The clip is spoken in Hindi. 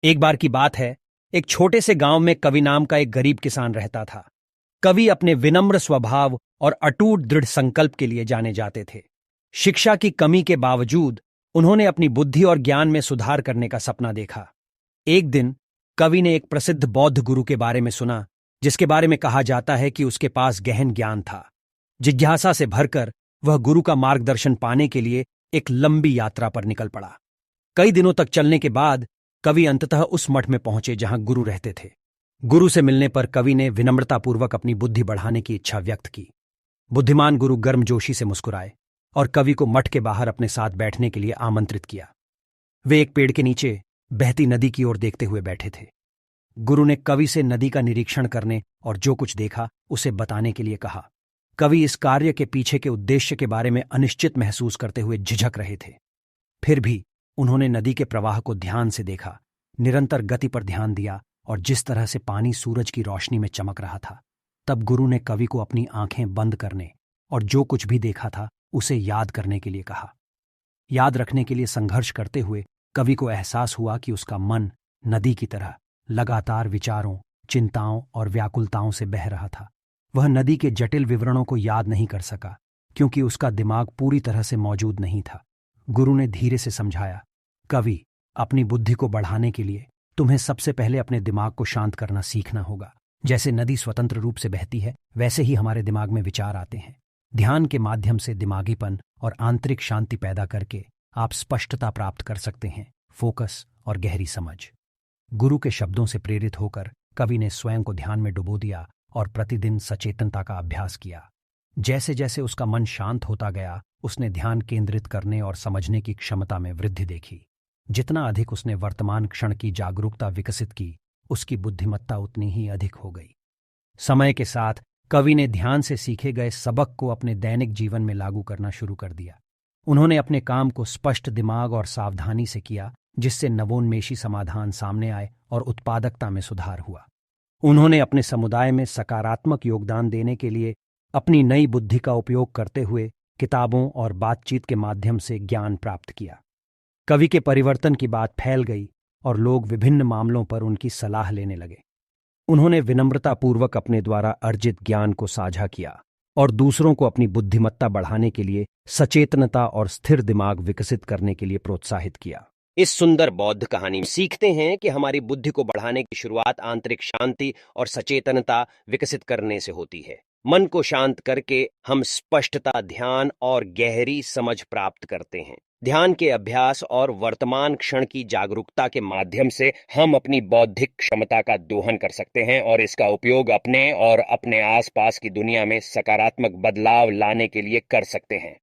एक बार की बात है, एक छोटे से गांव में कवि नाम का एक गरीब किसान रहता था। कवि अपने विनम्र स्वभाव और अटूट दृढ़ संकल्प के लिए जाने जाते थे। शिक्षा की कमी के बावजूद उन्होंने अपनी बुद्धि और ज्ञान में सुधार करने का सपना देखा। एक दिन कवि ने एक प्रसिद्ध बौद्ध गुरु के बारे में सुना, जिसके बारे में कहा जाता है कि उसके पास गहन ज्ञान था। जिज्ञासा से भरकर वह गुरु का मार्गदर्शन पाने के लिए एक लंबी यात्रा पर निकल पड़ा। कई दिनों तक चलने के बाद कवि अंततः उस मठ में पहुंचे जहां गुरु रहते थे। गुरु से मिलने पर कवि ने विनम्रतापूर्वक अपनी बुद्धि बढ़ाने की इच्छा व्यक्त की। बुद्धिमान गुरु गर्मजोशी से मुस्कुराए और कवि को मठ के बाहर अपने साथ बैठने के लिए आमंत्रित किया। वे एक पेड़ के नीचे बहती नदी की ओर देखते हुए बैठे थे। गुरु ने कवि से नदी का निरीक्षण करने और जो कुछ देखा उसे बताने के लिए कहा। कवि इस कार्य के पीछे के उद्देश्य के बारे में अनिश्चित महसूस करते हुए झिझक रहे थे। फिर भी उन्होंने नदी के प्रवाह को ध्यान से देखा, निरंतर गति पर ध्यान दिया और जिस तरह से पानी सूरज की रोशनी में चमक रहा था। तब गुरु ने कवि को अपनी आंखें बंद करने और जो कुछ भी देखा था उसे याद करने के लिए कहा। याद रखने के लिए संघर्ष करते हुए कवि को एहसास हुआ कि उसका मन नदी की तरह लगातार विचारों, चिंताओं और व्याकुलताओं से बह रहा था। वह नदी के जटिल विवरणों को याद नहीं कर सका क्योंकि उसका दिमाग पूरी तरह से मौजूद नहीं था। गुरु ने धीरे से समझाया, कवि, अपनी बुद्धि को बढ़ाने के लिए तुम्हें सबसे पहले अपने दिमाग को शांत करना सीखना होगा। जैसे नदी स्वतंत्र रूप से बहती है, वैसे ही हमारे दिमाग में विचार आते हैं। ध्यान के माध्यम से दिमागीपन और आंतरिक शांति पैदा करके आप स्पष्टता प्राप्त कर सकते हैं, फोकस और गहरी समझ। गुरु के शब्दों से प्रेरित होकर कवि ने स्वयं को ध्यान में डुबो दिया और प्रतिदिन सचेतनता का अभ्यास किया। जैसे जैसे उसका मन शांत होता गया, उसने ध्यान केंद्रित करने और समझने की क्षमता में वृद्धि देखी। जितना अधिक उसने वर्तमान क्षण की जागरूकता विकसित की, उसकी बुद्धिमत्ता उतनी ही अधिक हो गई। समय के साथ कवि ने ध्यान से सीखे गए सबक को अपने दैनिक जीवन में लागू करना शुरू कर दिया। उन्होंने अपने काम को स्पष्ट दिमाग और सावधानी से किया, जिससे नवोन्मेषी समाधान सामने आए और उत्पादकता में सुधार हुआ। उन्होंने अपने समुदाय में सकारात्मक योगदान देने के लिए अपनी नई बुद्धि का उपयोग करते हुए किताबों और बातचीत के माध्यम से ज्ञान प्राप्त किया। कवि के परिवर्तन की बात फैल गई और लोग विभिन्न मामलों पर उनकी सलाह लेने लगे। उन्होंने विनम्रतापूर्वक अपने द्वारा अर्जित ज्ञान को साझा किया और दूसरों को अपनी बुद्धिमत्ता बढ़ाने के लिए सचेतनता और स्थिर दिमाग विकसित करने के लिए प्रोत्साहित किया। इस सुंदर बौद्ध कहानी में सीखते हैं कि हमारी बुद्धि को बढ़ाने की शुरुआत आंतरिक शांति और सचेतनता विकसित करने से होती है। मन को शांत करके हम स्पष्टता, ध्यान और गहरी समझ प्राप्त करते हैं। ध्यान के अभ्यास और वर्तमान क्षण की जागरूकता के माध्यम से हम अपनी बौद्धिक क्षमता का दोहन कर सकते हैं और इसका उपयोग अपने और अपने आसपास की दुनिया में सकारात्मक बदलाव लाने के लिए कर सकते हैं।